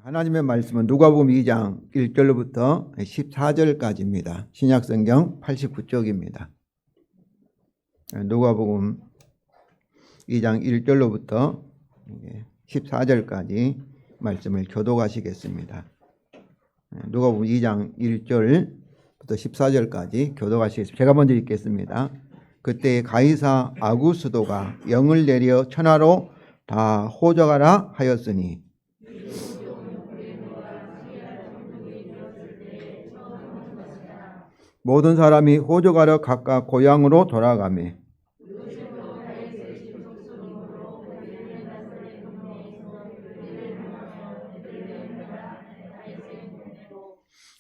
하나님의 말씀은 누가복음 2장 1절로부터 14절까지입니다. 신약성경 89쪽입니다. 누가복음 2장 1절로부터 14절까지 말씀을 교독하시겠습니다. 누가복음 2장 1절부터 14절까지 교독하시겠습니다. 제가 먼저 읽겠습니다. 그때 가이사 아구스도가 영을 내려 천하로 다 호적하라 하였으니 모든 사람이 호적하러 각각 고향으로 돌아가매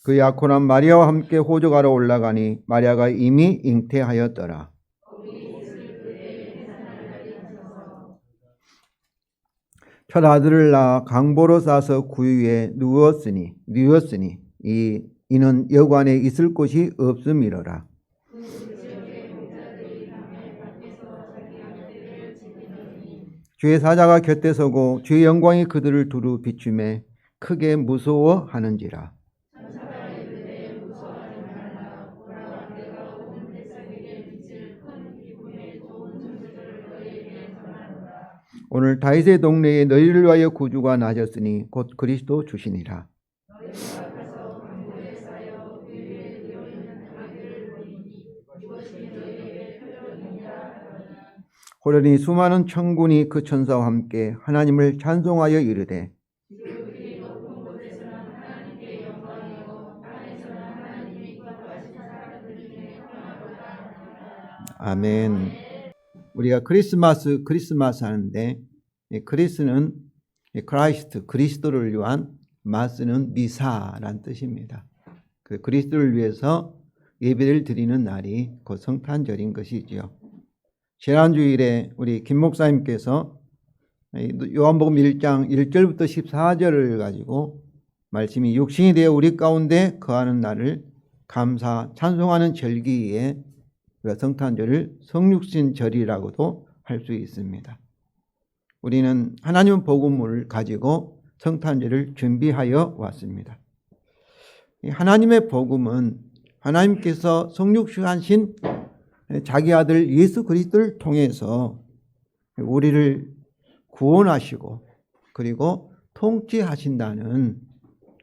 그 약혼한 마리아와 함께 호적하러 올라가니 마리아가 이미 잉태하였더라. 첫 아들을 낳아 강보로 싸서 구유에 누웠으니 이는 여관에 있을 곳이 없음이로라. 주의 사자가 곁에 서고 주의 영광이 그들을 두루 비추매 크게 무서워하는지라. 오늘 다윗의 동네에 너희를 위하여 구주가 나셨으니 곧 그리스도 주시니라. 호련히 수많은 천군이 그 천사와 함께 하나님을 찬송하여 이르되 아멘. 우리가 크리스마스 하는데 크리스는 크라이스트, 그리스도를 위한, 마스는 미사란 뜻입니다. 그 그리스도를 위해서 예배를 드리는 날이 곧 성탄절인 것이지요. 지난주일에 우리 김 목사님께서 요한복음 1장 1절부터 14절을 가지고 말씀이 육신이 되어 우리 가운데 거하는 날을 감사 찬송하는 절기에 성탄절을 성육신절이라고도 할 수 있습니다. 우리는 하나님 복음을 가지고 성탄절을 준비하여 왔습니다. 하나님의 복음은 하나님께서 성육신하신 자기 아들 예수 그리스도를 통해서 우리를 구원하시고 그리고 통치하신다는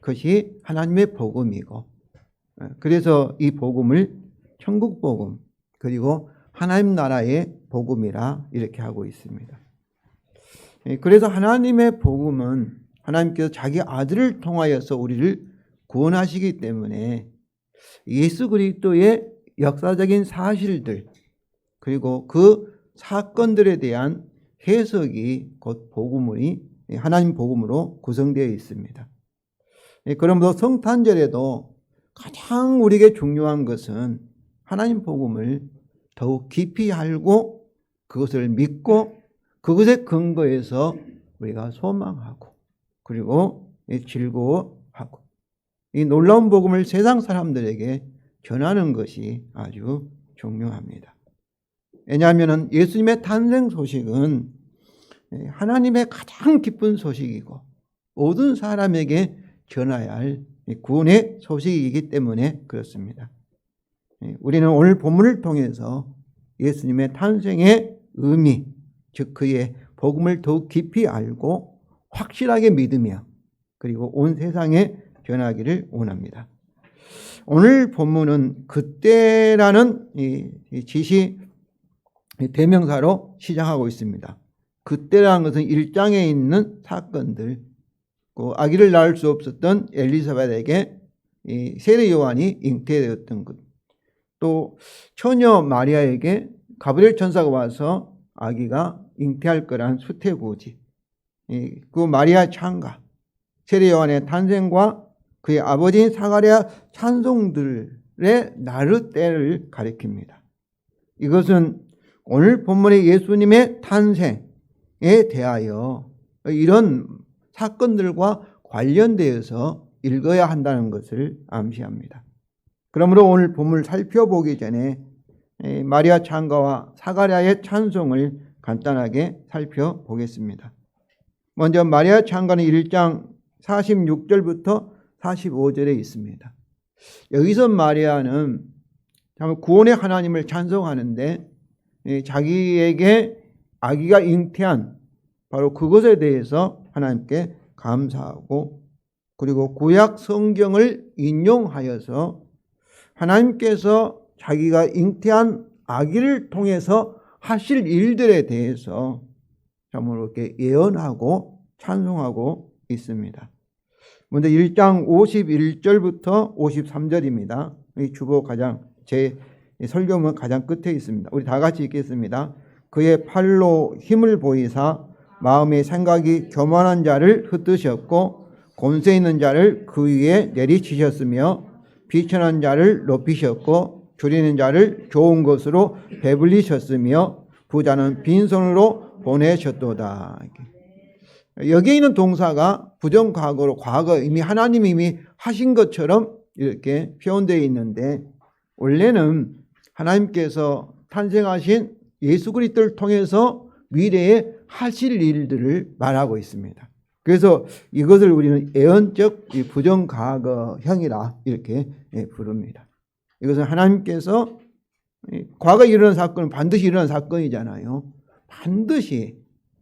것이 하나님의 복음이고, 그래서 이 복음을 천국 복음 그리고 하나님 나라의 복음이라 이렇게 하고 있습니다. 그래서 하나님의 복음은 하나님께서 자기 아들을 통하여서 우리를 구원하시기 때문에 예수 그리스도의 역사적인 사실들 그리고 그 사건들에 대한 해석이 곧 복음이 하나님 복음으로 구성되어 있습니다. 그러므로 성탄절에도 가장 우리에게 중요한 것은 하나님 복음을 더욱 깊이 알고 그것을 믿고 그것에 근거해서 우리가 소망하고 그리고 즐거워하고 이 놀라운 복음을 세상 사람들에게 전하는 것이 아주 중요합니다. 왜냐하면 예수님의 탄생 소식은 하나님의 가장 기쁜 소식이고 모든 사람에게 전해야 할 구원의 소식이기 때문에 그렇습니다. 우리는 오늘 본문을 통해서 예수님의 탄생의 의미, 즉 그의 복음을 더욱 깊이 알고 확실하게 믿으며 그리고 온 세상에 전하기를 원합니다. 오늘 본문은 그때라는 이 지시 대명사로 시작하고 있습니다. 그때라는 것은 1장에 있는 사건들, 아기를 낳을 수 없었던 엘리사벳에게 이 세례 요한이 잉태되었던 것, 또 처녀 마리아에게 가브리엘 천사가 와서 아기가 잉태할 거란 수태고지, 그 마리아 창가, 세례 요한의 탄생과 그의 아버지인 사가랴 찬송들의 나르 때를 가리킵니다. 이것은 오늘 본문의 예수님의 탄생에 대하여 이런 사건들과 관련되어서 읽어야 한다는 것을 암시합니다. 그러므로 오늘 본문을 살펴보기 전에 마리아 창가와 사가랴의 찬송을 간단하게 살펴보겠습니다. 먼저 마리아 창가는 1장 46절부터 45절에 있습니다. 여기서 마리아는 구원의 하나님을 찬송하는데 자기에게 아기가 잉태한 바로 그것에 대해서 하나님께 감사하고, 그리고 구약 성경을 인용하여서 하나님께서 자기가 잉태한 아기를 통해서 하실 일들에 대해서 참으로 이렇게 예언하고 찬송하고 있습니다. 먼저 1장 51절부터 53절입니다. 이 주보 제 설교문 가장 끝에 있습니다. 우리 다 같이 읽겠습니다. 그의 팔로 힘을 보이사 마음의 생각이 교만한 자를 흩으셨고 권세 있는 자를 그 위에 내리치셨으며 비천한 자를 높이셨고 줄이는 자를 좋은 것으로 배불리셨으며 부자는 빈손으로 보내셨도다. 여기에 있는 동사가 부정과거로 과거 이미 하나님이 이미 하신 것처럼 이렇게 표현되어 있는데, 원래는 하나님께서 탄생하신 예수 그리스도를 통해서 미래에 하실 일들을 말하고 있습니다. 그래서 이것을 우리는 예언적 부정과거형이라 이렇게 부릅니다. 이것은 하나님께서 과거에 일어난 사건은 반드시 일어난 사건이잖아요. 반드시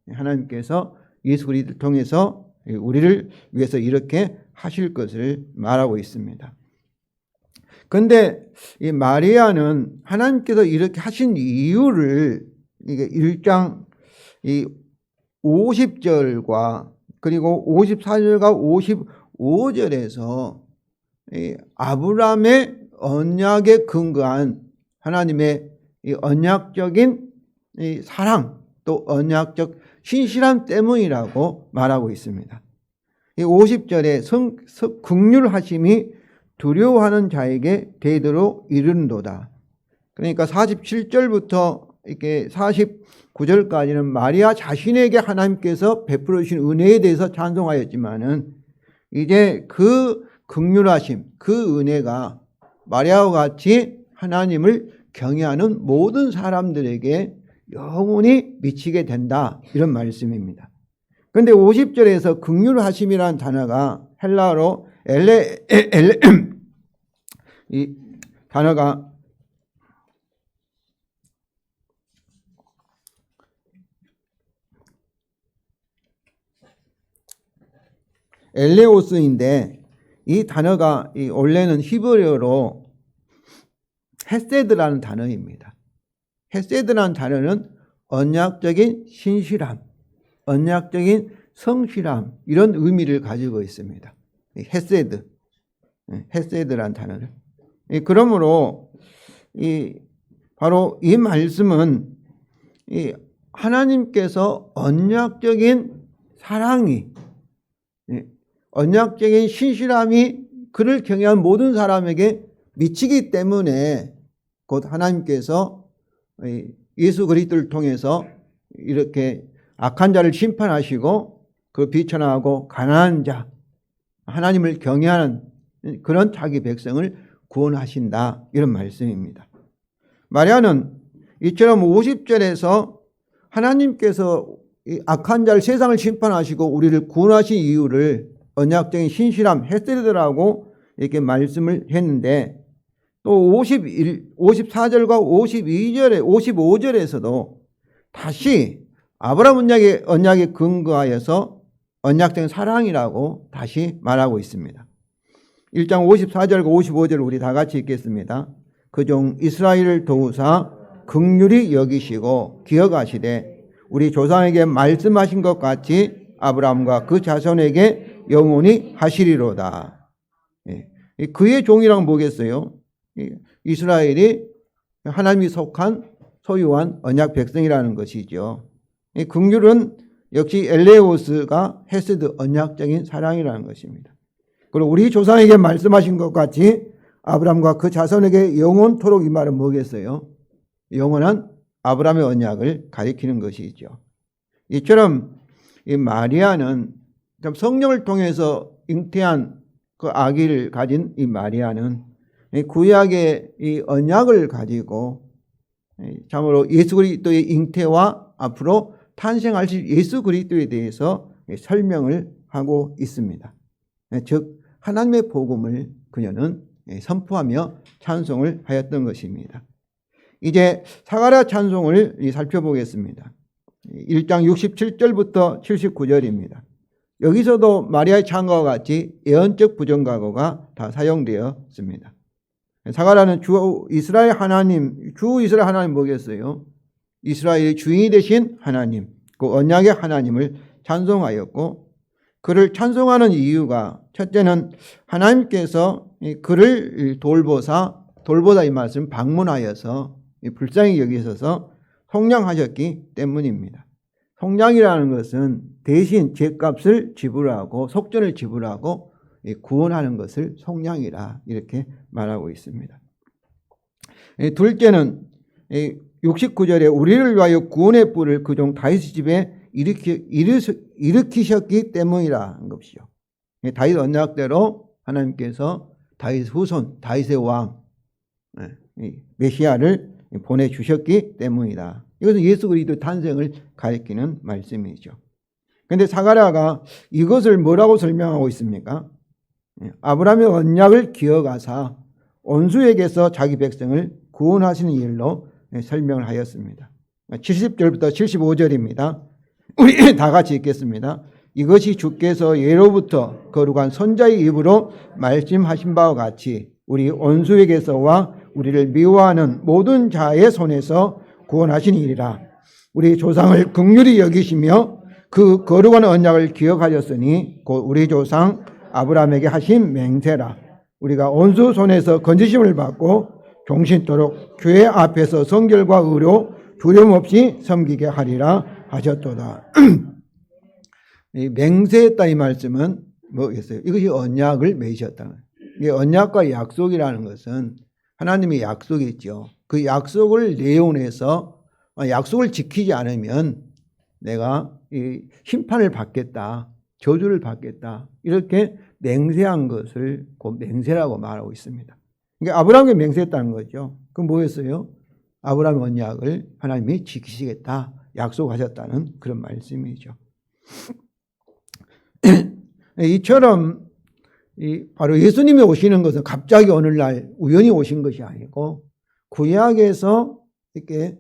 하나님께서 예수 그리스도를 통해서 우리를 위해서 이렇게 하실 것을 말하고 있습니다. 그런데 이 마리아는 하나님께서 이렇게 하신 이유를 이게 1장 50절과 그리고 54절과 55절에서 아브라함의 언약에 근거한 하나님의 이 언약적인 이 사랑, 또 언약적 신실함 때문이라고 말하고 있습니다. 이 50절에 긍휼하심이 두려워하는 자에게 대대로 이른도다. 그러니까 47절부터 이렇게 49절까지는 마리아 자신에게 하나님께서 베풀어 주신 은혜에 대해서 찬송하였지만은 이제 그 긍휼하심, 그 은혜가 마리아와 같이 하나님을 경외하는 모든 사람들에게 영원히 미치게 된다, 이런 말씀입니다. 그런데 50절에서 긍휼하심이라는 단어가 헬라어로 이 단어가 엘레오스인데, 이 단어가 원래는 히브리어로 헤세드라는 단어입니다. 헤세드라는 단어는 언약적인 신실함, 언약적인 성실함, 이런 의미를 가지고 있습니다. 헤세드라는 단어를. 그러므로 바로 이 말씀은 하나님께서 언약적인 사랑이, 언약적인 신실함이 그를 경외한 모든 사람에게 미치기 때문에 곧 하나님께서 예수 그리스도를 통해서 이렇게 악한 자를 심판하시고 그 비천하고 가난한 자, 하나님을 경외하는 그런 자기 백성을 구원하신다, 이런 말씀입니다. 마리아는 이처럼 50절에서 하나님께서 이 악한 자를, 세상을 심판하시고 우리를 구원하신 이유를 언약적인 신실함, 헤세드라고 이렇게 말씀을 했는데, 또 54절과 55절에서도 다시 아브라함 언약에 근거하여서 언약적인 사랑이라고 다시 말하고 있습니다. 1장 54절과 55절을 우리 다 같이 읽겠습니다. 그 종 이스라엘을 도우사 긍휼히 여기시고 기억하시되 우리 조상에게 말씀하신 것 같이 아브라함과 그 자손에게 영원히 하시리로다. 그의 종이란 뭐겠어요? 이스라엘이 하나님이 속한 소유한 언약 백성이라는 것이죠. 긍휼은 역시 엘레오스가 헤세드, 언약적인 사랑이라는 것입니다. 그리고 우리 조상에게 말씀하신 것 같이 아브라함과 그 자손에게 영원토록, 이 말은 뭐겠어요? 영원한 아브라함의 언약을 가리키는 것이죠. 이처럼 이 마리아는 성령을 통해서 잉태한 그 아기를 가진 이 마리아는 이 구약의 이 언약을 가지고 참으로 예수 그리스도의 잉태와 앞으로 탄생하실 예수 그리스도에 대해서 설명을 하고 있습니다. 즉 하나님의 복음을 그녀는 선포하며 찬송을 하였던 것입니다. 이제 사가랴 찬송을 살펴보겠습니다. 1장 67절부터 79절입니다. 여기서도 마리아의 찬가와 같이 예언적 부정가고가 다 사용되었습니다. 사가랴는 주 이스라엘 하나님 뭐겠어요? 이스라엘의 주인이 되신 하나님, 그 언약의 하나님을 찬송하였고, 그를 찬송하는 이유가 첫째는 하나님께서 그를 돌보사 이 말씀 방문하여서 불쌍히 여기셔서 속량하셨기 때문입니다. 속량이라는 것은 대신 죄값을 지불하고 속전을 지불하고 구원하는 것을 속량이라 이렇게 말하고 있습니다. 둘째는 69절에 우리를 위하여 구원의 뿔을 그 종 다윗의 집에 일으키셨기 때문이라는 것이죠. 다윗 언약대로 하나님께서 다윗 후손, 다윗의 왕 메시아를 보내주셨기 때문이다. 이것은 예수 그리스도의 탄생을 가리키는 말씀이죠. 그런데 사가랴가 이것을 뭐라고 설명하고 있습니까? 아브라함의 언약을 기억하사 온수에게서 자기 백성을 구원하시는 일로 설명을 하였습니다. 70절부터 75절입니다. 우리 다 같이 읽겠습니다. 이것이 주께서 예로부터 거룩한 선자의 입으로 말씀하신 바와 같이 우리 온수에게서와 우리를 미워하는 모든 자의 손에서 구원하신 일이라. 우리 조상을 긍휼히 여기시며 그 거룩한 언약을 기억하셨으니 곧 우리 조상 아브라함에게 하신 맹세라. 우리가 온수 손에서 건지심을 받고 종신토록 교회 앞에서 성결과 의로 두려움 없이 섬기게 하리라 하셨도다. 이 맹세했다 이 말씀은 뭐겠어요? 이것이 언약을 맺으셨다는 거예요. 이게 언약과 약속이라는 것은 하나님의 약속이 있죠. 그 약속을 내용해서 약속을 지키지 않으면 내가 이 심판을 받겠다, 저주를 받겠다 이렇게 맹세한 것을 그 맹세라고 말하고 있습니다. 그러니까 아브라함에게 맹세했다는 거죠. 그럼 뭐였어요? 아브라함의 언약을 하나님이 지키시겠다 약속하셨다는 그런 말씀이죠. 이처럼 바로 예수님이 오시는 것은 갑자기 어느 날 우연히 오신 것이 아니고 구약에서 이렇게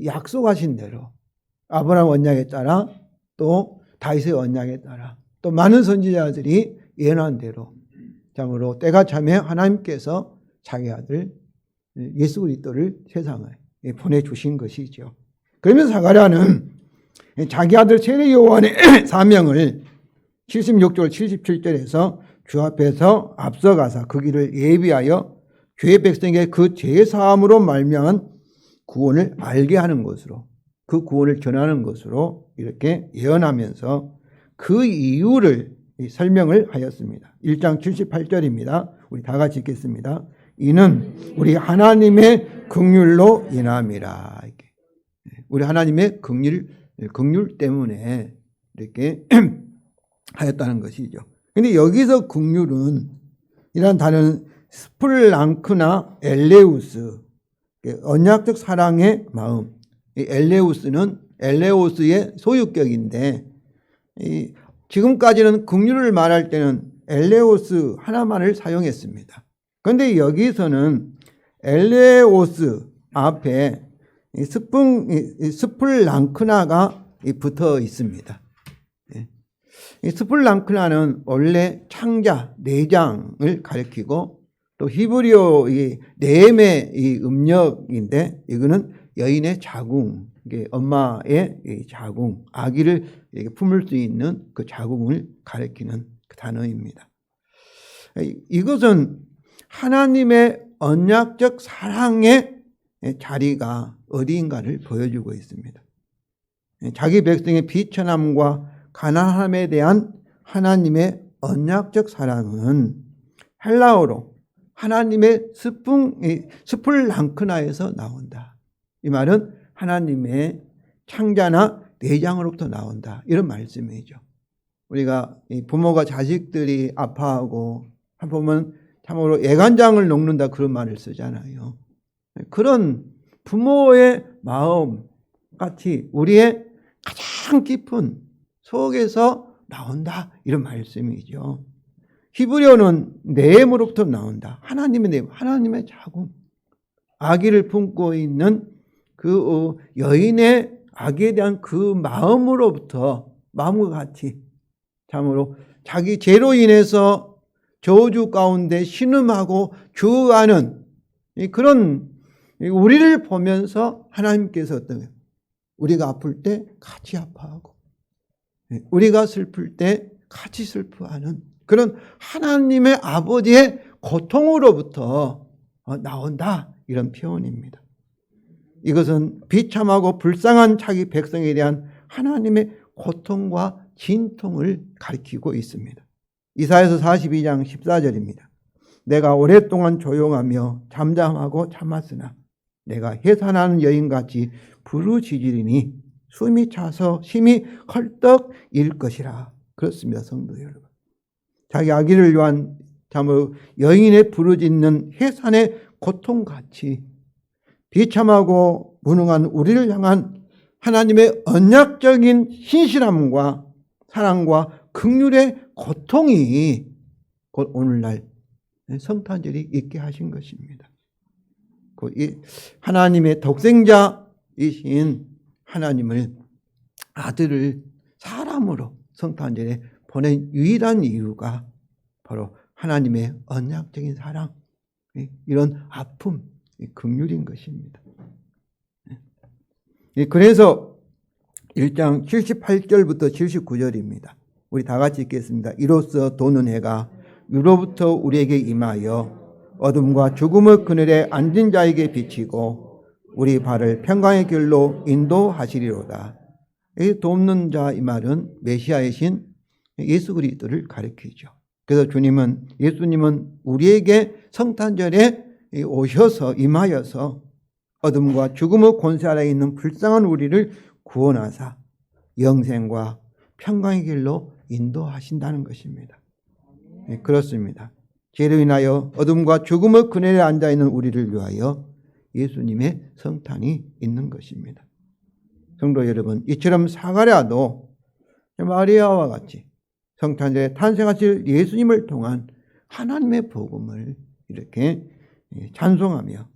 약속하신 대로 아브라함 언약에 따라 또 다윗의 언약에 따라 또 많은 선지자들이 예언한 대로 참으로 때가 차면 하나님께서 자기 아들 예수 그리스도를 세상에 보내주신 것이죠. 그러면서 사가랴는 자기 아들 세례 요한의 사명을 76절 77절에서 주 앞에서 앞서가서 그 길을 예비하여 죄의 백성에게 그 죄사함으로 말미암은 구원을 알게 하는 것으로 그 구원을 전하는 것으로 이렇게 예언하면서 그 이유를 설명을 하였습니다. 1장 78절입니다. 우리 다 같이 읽겠습니다. 이는 우리 하나님의 긍휼로 인함이라. 우리 하나님의 긍휼 때문에 이렇게 하였다는 것이죠. 근데 여기서 긍휼은 이란 단어는 스플랑크나 엘레우스, 언약적 사랑의 마음. 이 엘레우스는 엘레오스의 소유격인데 지금까지는 긍휼을 말할 때는 엘레오스 하나만을 사용했습니다. 그런데 여기서는 엘레오스 앞에 스플랑크나가 붙어 있습니다. 이 스플랑크나는 원래 창자, 내장을 가리키고 또 히브리어 네엠의 음력인데 이거는 여인의 자궁, 엄마의 자궁, 아기를 품을 수 있는 그 자궁을 가리키는 그 단어입니다. 이것은 하나님의 언약적 사랑의 자리가 어디인가를 보여주고 있습니다. 자기 백성의 비천함과 가난함에 대한 하나님의 언약적 사랑은 헬라어로 하나님의 스플랑크나에서 나온다. 이 말은 하나님의 창자나 내장으로부터 나온다. 이런 말씀이죠. 우리가 부모가 자식들이 아파하고 보면 참으로 애간장을 녹는다 그런 말을 쓰잖아요. 그런 부모의 마음 같이 우리의 가장 깊은 속에서 나온다 이런 말씀이죠. 히브리어는 내음으로부터 나온다. 하나님의 내음, 하나님의 자궁. 아기를 품고 있는 그 여인의 아기에 대한 그 마음으로부터, 마음과 같이 참으로 자기 죄로 인해서 저주 가운데 신음하고 주어가는 그런 우리를 보면서 하나님께서 어떤 거예요? 우리가 아플 때 같이 아파하고 우리가 슬플 때 같이 슬퍼하는 그런 하나님의 아버지의 고통으로부터 나온다, 이런 표현입니다. 이것은 비참하고 불쌍한 자기 백성에 대한 하나님의 고통과 진통을 가리키고 있습니다. 이사야서 42장 14절입니다. 내가 오랫동안 조용하며 잠잠하고 참았으나 내가 해산하는 여인같이 부르짖으리니 숨이 차서 심히 헐떡 일 것이라. 그렇습니다, 성도 여러분. 자기 아기를 위한 참으로 여인의 부르짖는 해산의 고통같이 비참하고 무능한 우리를 향한 하나님의 언약적인 신실함과 사랑과 긍휼의 고통이 곧 오늘날 성탄절이 있게 하신 것입니다. 하나님의 독생자이신 하나님을, 아들을 사람으로 성탄절에 보낸 유일한 이유가 바로 하나님의 언약적인 사랑, 이런 아픔, 긍휼인 것입니다. 그래서 1장 78절부터 79절입니다. 우리 다 같이 읽겠습니다. 이로써 도는 해가 위로부터 우리에게 임하여 어둠과 죽음의 그늘에 앉은 자에게 비치고 우리 발을 평강의 길로 인도하시리로다. 이 돕는 자, 이 말은 메시아이신 예수 그리스도를 가리키죠. 그래서 예수님은 우리에게 성탄절에 오셔서 임하여서 어둠과 죽음의 권세 아래에 있는 불쌍한 우리를 구원하사 영생과 평강의 길로 인도하신다는 것입니다. 네, 그렇습니다. 죄로 인하여 어둠과 죽음의 그늘에 앉아있는 우리를 위하여 예수님의 성탄이 있는 것입니다. 성도 여러분, 이처럼 사가랴도 마리아와 같이 성탄절에 탄생하실 예수님을 통한 하나님의 복음을 이렇게 찬송하며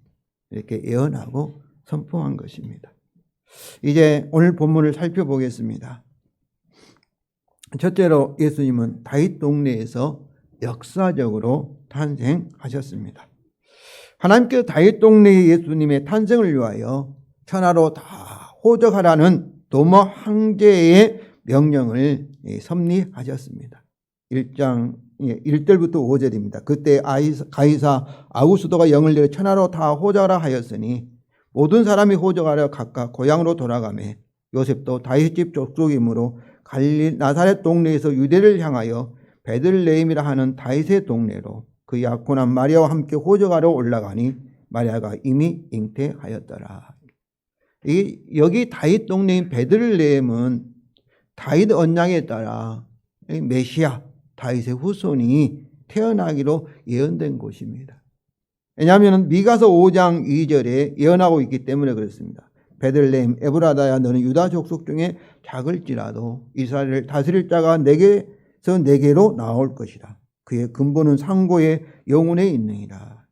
이렇게 예언하고 선포한 것입니다. 이제 오늘 본문을 살펴보겠습니다. 첫째로 예수님은 다윗 동네에서 역사적으로 탄생하셨습니다. 하나님께서 다윗 동네의 예수님의 탄생을 위하여 천하로 다 호적하라는 도마 황제의 명령을 섭리하셨습니다. 1장 1절부터 5절입니다. 그때 가이사 아구스도가 영을 내려 천하로 다 호적하라 하였으니 모든 사람이 호적하려 각각 고향으로 돌아가매 요셉도 다윗 집 족속이므로 갈릴 나사렛 동네에서 유대를 향하여 베들레헴이라 하는 다윗의 동네로 그 약혼한 마리아와 함께 호적하러 올라가니 마리아가 이미 잉태하였더라. 여기 다윗 동네인 베들레헴은 다윗 언약에 따라 메시아 다윗의 후손이 태어나기로 예언된 곳입니다. 왜냐하면 미가서 5장 2절에 예언하고 있기 때문에 그렇습니다. 베들레헴 에브라다야 너는 유다 족속 중에 작을지라도 이스라엘을 다스릴 자가 내게서 내게로 나올 것이다. 그의 근본은 상고의 영혼에 있느니라.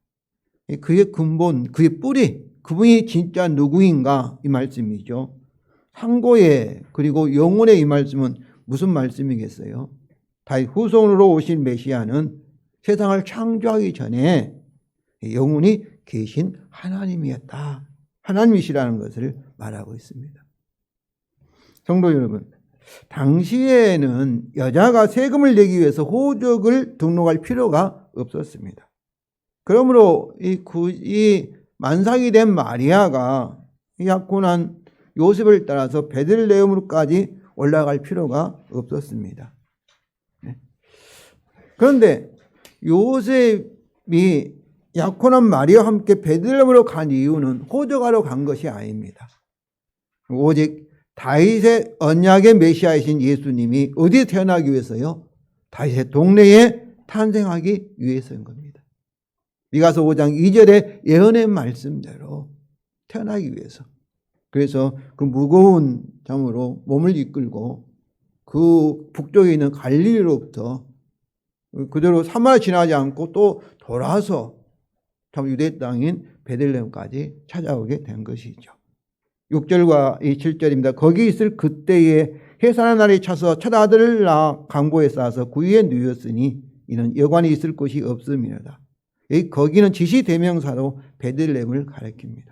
그의 근본, 그의 뿌리, 그분이 진짜 누구인가 이 말씀이죠. 상고의 그리고 영혼의 이 말씀은 무슨 말씀이겠어요? 다윗 후손으로 오신 메시아는 세상을 창조하기 전에 영혼이 계신 하나님이었다. 하나님이시라는 것을 말하고 있습니다. 성도 여러분, 당시에는 여자가 세금을 내기 위해서 호적을 등록할 필요가 없었습니다. 그러므로 이 만삭이 된 마리아가 약혼한 요셉을 따라서 베들레헴으로까지 올라갈 필요가 없었습니다. 그런데 요셉이 약혼한 마리아와 함께 베들레헴으로 간 이유는 호적하러 간 것이 아닙니다. 오직 다윗의 언약의 메시아이신 예수님이 어디에 태어나기 위해서요? 다윗의 동네에 탄생하기 위해서인 겁니다. 미가서 5장 2절의 예언의 말씀대로 태어나기 위해서. 그래서 그 무거운 잠으로 몸을 이끌고 그 북쪽에 있는 갈릴리로부터 그대로 사마리아 지나지 않고 또 돌아서 참 유대 땅인 베들레헴까지 찾아오게 된 것이죠. 6절과 7절입니다. 거기 있을 그때에 해산의 날이 차서 첫 아들을 낳아 강보에 쌓아서 구유에 누였으니 이는 여관이 있을 곳이 없음이로다. 여기 거기는 지시대명사로 베들레헴을 가리킵니다.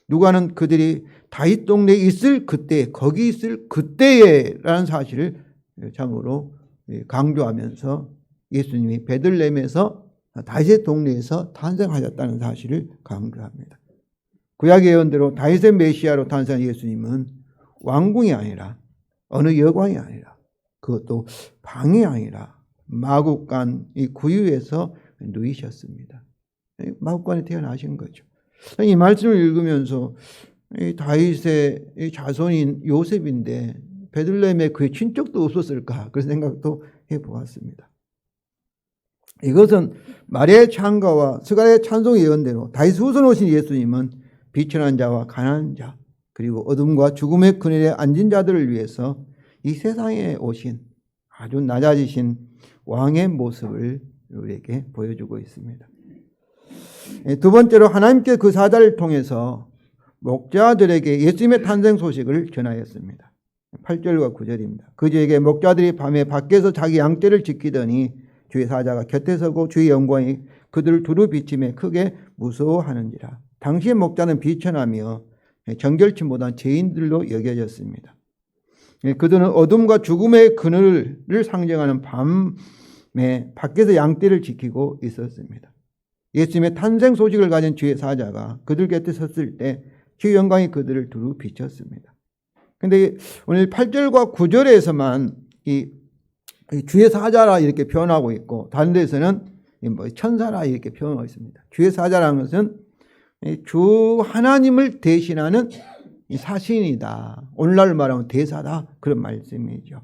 누가는 그들이 다윗 동네에 있을 그때, 거기 있을 그때에라는 사실을 참으로 강조하면서 예수님이 베들레헴에서 다윗의 동네에서 탄생하셨다는 사실을 강조합니다. 구약의 예언대로 다윗의 메시아로 탄생한 예수님은 왕궁이 아니라 어느 여관이 아니라 그것도 방이 아니라 마국간 이 구유에서 누이셨습니다. 마국간에 태어나신 거죠. 이 말씀을 읽으면서 이 다윗의 이 자손인 요셉인데 베들레헴에 그의 친척도 없었을까 그런 생각도 해보았습니다. 이것은 마리아의 찬가와 스가랴의 찬송 예언대로 다윗 후손 오신 예수님은 비천한 자와 가난한 자 그리고 어둠과 죽음의 그늘에 앉은 자들을 위해서 이 세상에 오신 아주 낮아지신 왕의 모습을 우리에게 보여주고 있습니다. 두 번째로 하나님께 그 사자를 통해서 목자들에게 예수님의 탄생 소식을 전하였습니다. 8절과 9절입니다. 그들에게 목자들이 밤에 밖에서 자기 양떼를 지키더니 주의 사자가 곁에 서고 주의 영광이 그들을 두루 비치며 크게 무서워하는지라. 당시의 목자는 비천하며 정결치 못한 죄인들로 여겨졌습니다. 그들은 어둠과 죽음의 그늘을 상징하는 밤에 밖에서 양떼를 지키고 있었습니다. 예수님의 탄생 소식을 가진 주의 사자가 그들 곁에 섰을 때 주의 영광이 그들을 두루 비쳤습니다. 그런데 오늘 8절과 9절에서만 이 주의 사자라 이렇게 표현하고 있고 다른 데서는 천사라 이렇게 표현하고 있습니다. 주의 사자라는 것은 주 하나님을 대신하는 사신이다. 오늘날 말하면 대사다. 그런 말씀이죠.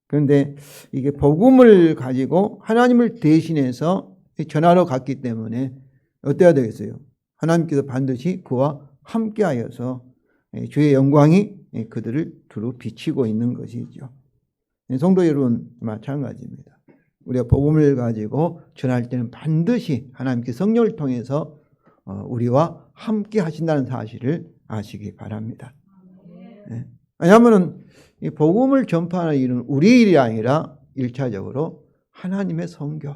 그런데 이게 복음을 가지고 하나님을 대신해서 전하러 갔기 때문에 어때야 되겠어요? 하나님께서 반드시 그와 함께하여서 주의 영광이 그들을 두루 비치고 있는 것이죠. 성도 여러분 마찬가지입니다. 우리가 복음을 가지고 전할 때는 반드시 하나님께 성령을 통해서 우리와 함께 하신다는 사실을 아시기 바랍니다. 왜냐하면 이 복음을 전파하는 일은 우리 일이 아니라 1차적으로 하나님의 성교,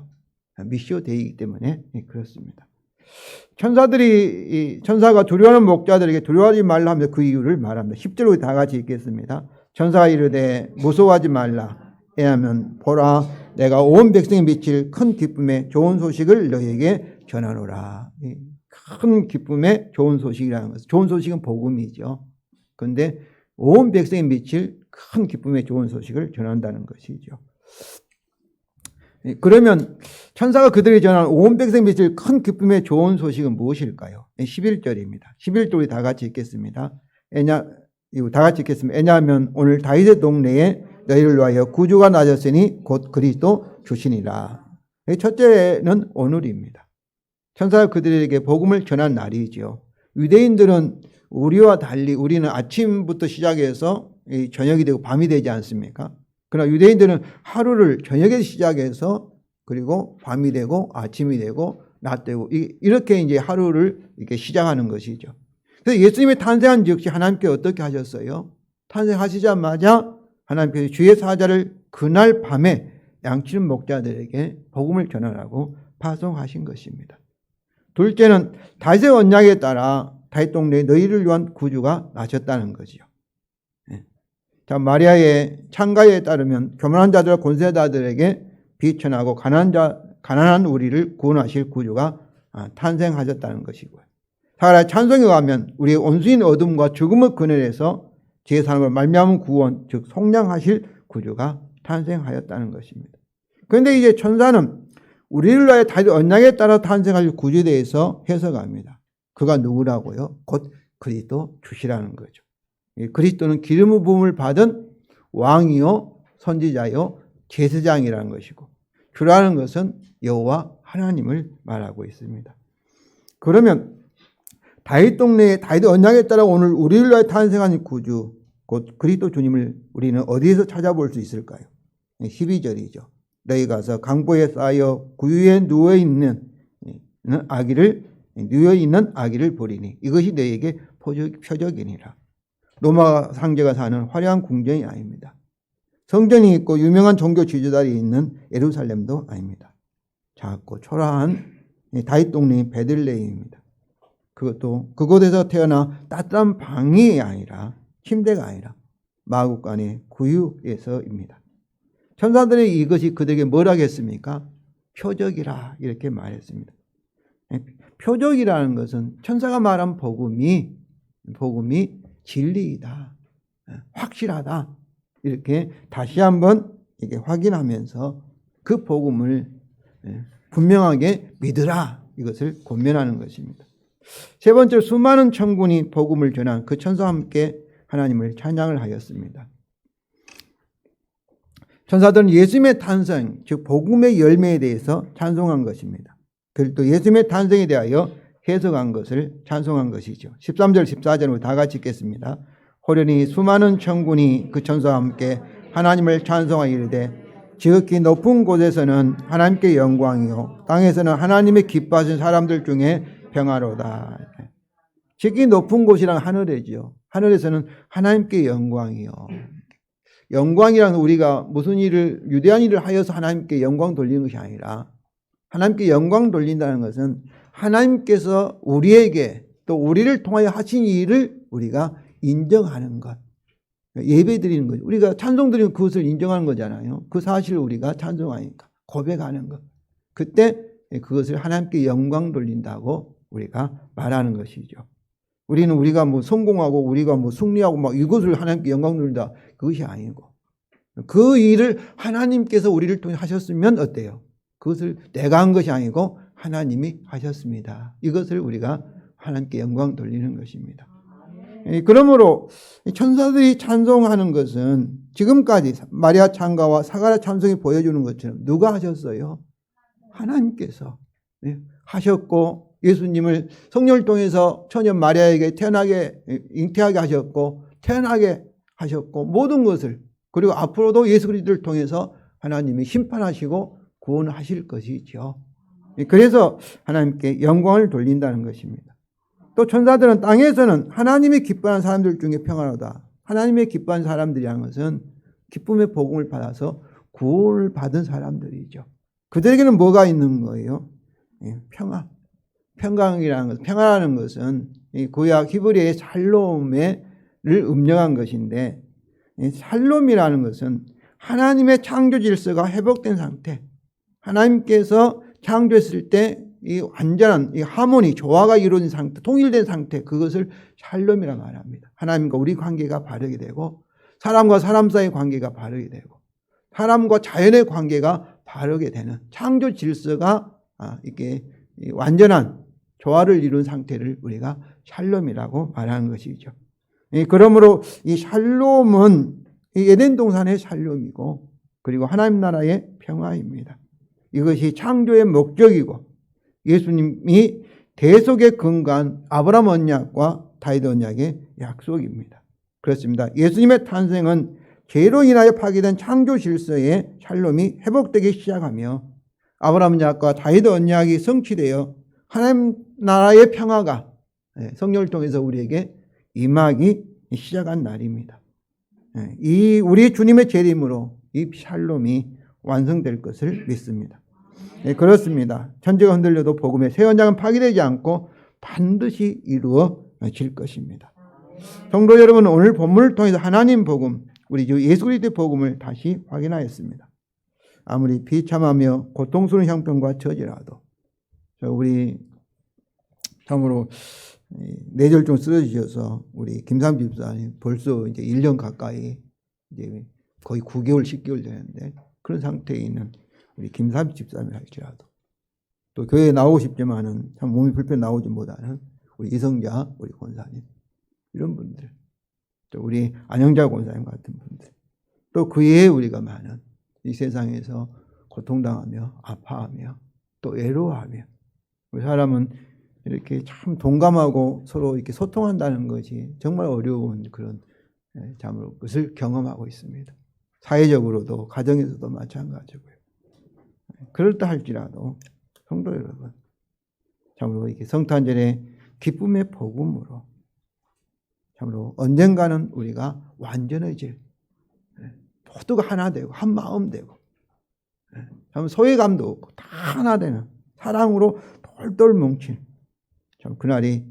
미시오 데이이기 때문에 그렇습니다. 천사가 두려워하는 목자들에게 두려워하지 말라 하면서 그 이유를 말합니다. 10절로 다 같이 읽겠습니다. 천사가 이르되 무서워하지 말라. 왜냐하면 보라 내가 온 백성에 미칠 큰 기쁨의 좋은 소식을 너희에게 전하노라. 큰 기쁨의 좋은 소식이라는 것은 좋은 소식은 복음이죠. 그런데 온 백성에 미칠 큰 기쁨의 좋은 소식을 전한다는 것이죠. 그러면 천사가 그들에게 전한 온 백성에 미칠 큰 기쁨의 좋은 소식은 무엇일까요? 11절입니다. 11절이 다 같이 읽겠습니다. 왜냐하면 오늘 다윗의 동네에 너희를 위하여 구주가 나졌으니 곧 그리스도 주시니라. 첫째는 오늘입니다. 천사가 그들에게 복음을 전한 날이지요. 유대인들은 우리와 달리 우리는 아침부터 시작해서 저녁이 되고 밤이 되지 않습니까? 그러나 유대인들은 하루를 저녁에 시작해서 그리고 밤이 되고 아침이 되고 낮 되고 이렇게 이제 하루를 이렇게 시작하는 것이죠. 그래서 예수님이 탄생한 즉시 하나님께 어떻게 하셨어요? 탄생하시자마자 하나님께서 주의 사자를 그날 밤에 양치는 목자들에게 복음을 전하라고 파송하신 것입니다. 둘째는 다윗의 언약에 따라 다윗 동네에 너희를 위한 구주가 나셨다는 거지요. 자, 마리아의 찬가에 따르면 교만한 자들과 권세자들에게 비천하고 가난한 우리를 구원하실 구주가 탄생하셨다는 것이고요. 사가랴 찬송에 가면 우리의 온수인 어둠과 죽음의 그늘에서 제3을 말미암은 구원, 즉 속량하실 구주가 탄생하였다는 것입니다. 그런데 이제 천사는 우리를 위하여 다윗 언약에 따라 탄생할 구주에 대해서 해석합니다. 그가 누구라고요? 곧 그리스도 주시라는 거죠. 그리스도는 기름의 부음을 받은 왕이요 선지자요 제사장이라는 것이고 주라는 것은 여호와 하나님을 말하고 있습니다. 그러면 다윗 동네에 다윗 언약에 따라 오늘 우리를 위하여 탄생한 구주 곧 그리스도 주님을 우리는 어디에서 찾아볼 수 있을까요? 12절이죠. 너희 가서 강보에 쌓여 구유에 누워있는 아기를 보리니 이것이 너희에게 표적이니라. 로마 황제가 사는 화려한 궁전이 아닙니다. 성전이 있고 유명한 종교 지도자들이 있는 예루살렘도 아닙니다. 작고 초라한 다윗 동네인 베들레헴입니다. 그것도 그곳에서 태어나 따뜻한 방이 아니라 침대가 아니라 마구간의 구유에서입니다. 천사들이 이것이 그들에게 뭐라 했습니까? 표적이라 이렇게 말했습니다. 표적이라는 것은 천사가 말한 복음이 진리이다, 확실하다 이렇게 다시 한번 이렇게 확인하면서 그 복음을 분명하게 믿으라 이것을 권면하는 것입니다. 세 번째로 수많은 천군이 복음을 전한 그 천사와 함께 하나님을 찬양을 하였습니다. 천사들은 예수님의 탄생, 즉 복음의 열매에 대해서 찬송한 것입니다. 그리고 또 예수님의 탄생에 대하여 해석한 것을 찬송한 것이죠. 13절 14절로 다 같이 읽겠습니다. 호련히 수많은 천군이 그 천사와 함께 하나님을 찬송하여 이르되 지극히 높은 곳에서는 하나님께 영광이요 땅에서는 하나님의 기뻐하신 사람들 중에 평화로다. 지극히 높은 곳이란 하늘이죠. 하늘에서는 하나님께 영광이요. 영광이란 우리가 무슨 일을 유대한 일을 하여서 하나님께 영광 돌리는 것이 아니라 하나님께 영광 돌린다는 것은 하나님께서 우리에게 또 우리를 통하여 하신 일을 우리가 인정하는 것. 예배 드리는 거죠. 우리가 찬송 드리면 그것을 인정하는 거잖아요. 그 사실을 우리가 찬송하니까 고백하는 것. 그때 그것을 하나님께 영광 돌린다고 우리가 말하는 것이죠. 우리가 뭐 성공하고 우리가 뭐 승리하고 막 이것을 하나님께 영광 돌린다. 그것이 아니고 그 일을 하나님께서 우리를 통해 하셨으면 어때요? 그것을 내가 한 것이 아니고 하나님이 하셨습니다. 이것을 우리가 하나님께 영광 돌리는 것입니다. 그러므로 천사들이 찬송하는 것은 지금까지 마리아 찬가와 사가랴 찬송이 보여주는 것처럼 누가 하셨어요? 하나님께서 하셨고 예수님을 성령을 통해서 처녀 마리아에게 잉태하게 하셨고 태어나게 하셨고 모든 것을 그리고 앞으로도 예수 그리스도를 통해서 하나님이 심판하시고 구원하실 것이죠. 그래서 하나님께 영광을 돌린다는 것입니다. 또 천사들은 땅에서는 하나님이 기뻐하는 사람들 중에 평화로다. 하나님의 기뻐하는 사람들이라는 것은 기쁨의 복음을 받아서 구원을 받은 사람들이죠. 그들에게는 뭐가 있는 거예요? 평화. 평화라는 것은 구약 히브리어의 샬롬을 음력한 것인데 샬롬이라는 것은 하나님의 창조 질서가 회복된 상태. 하나님께서 창조했을 때 이 완전한 이 하모니, 조화가 이루어진 상태, 통일된 상태, 그것을 샬롬이라 말합니다. 하나님과 우리 관계가 바르게 되고, 사람과 사람 사이의 관계가 바르게 되고, 사람과 자연의 관계가 바르게 되는 창조 질서가 이렇게 완전한 조화를 이룬 상태를 우리가 샬롬이라고 말하는 것이죠. 그러므로 이 샬롬은 에덴 동산의 샬롬이고, 그리고 하나님 나라의 평화입니다. 이것이 창조의 목적이고 예수님이 대속의 근간 아브라함 언약과 다윗 언약의 약속입니다. 그렇습니다. 예수님의 탄생은 죄로 인하여 파괴된 창조 질서의 샬롬이 회복되기 시작하며 아브라함 언약과 다윗 언약이 성취되어 하나님 나라의 평화가 성령을 통해서 우리에게 임하기 시작한 날입니다. 이 우리 주님의 재림으로 이 샬롬이 완성될 것을 믿습니다. 그렇습니다. 천지가 흔들려도 복음의 새 언약은 파괴되지 않고 반드시 이루어질 것입니다. 성도 여러분, 오늘 본문을 통해서 하나님 복음, 우리 주 예수 그리스도의 복음을 다시 확인하였습니다. 아무리 비참하며 고통스러운 형편과 처지라도 우리 참으로 뇌절증 쓰러지셔서 우리 김삼 집사님 벌써 이제 1년 가까이 이제 거의 9개월, 10개월 되는데 그런 상태에 있는 우리 김삼 집사님 할지라도 또 교회에 나오고 싶지만은 참 몸이 불편 나오지 못하는 우리 이성자, 우리 권사님 이런 분들 또 우리 안영자 권사님 같은 분들 또 그 외에 우리가 많은 이 세상에서 고통당하며 아파하며 또 외로워하며 우리 사람은 이렇게 참 동감하고 서로 이렇게 소통한다는 것이 정말 어려운 그런 참으로 것을 경험하고 있습니다. 사회적으로도 가정에서도 마찬가지고요. 그렇다 할지라도 성도 여러분, 참으로 이렇게 성탄절의 기쁨의 복음으로 참으로 언젠가는 우리가 완전해질, 모두가 하나 되고 한 마음 되고 참 소외감도 없고 다 하나 되는 사랑으로 똘똘 뭉친 참 그날이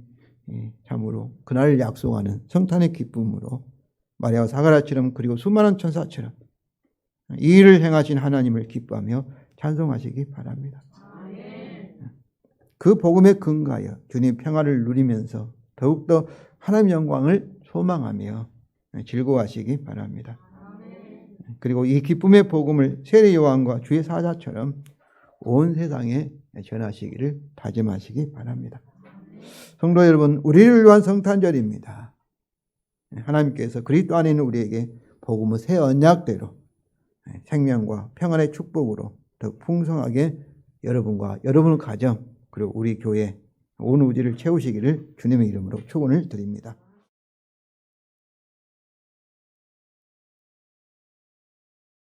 참으로 그날을 약속하는 성탄의 기쁨으로 마리아와 사가랴처럼 그리고 수많은 천사처럼 이 일을 행하신 하나님을 기뻐하며 찬송하시기 바랍니다. 그 복음에 근거하여 주님 평화를 누리면서 더욱더 하나님의 영광을 소망하며 즐거워하시기 바랍니다. 그리고 이 기쁨의 복음을 세례 요한과 주의 사자처럼 온 세상에 전하시기를 다짐하시기 바랍니다. 성도 여러분, 우리를 위한 성탄절입니다. 하나님께서 그리스도 안에 있는 우리에게 복음의 새 언약대로 생명과 평안의 축복으로 더 풍성하게 여러분과 여러분의 가정 그리고 우리 교회 온 우주를 채우시기를 주님의 이름으로 축원을 드립니다.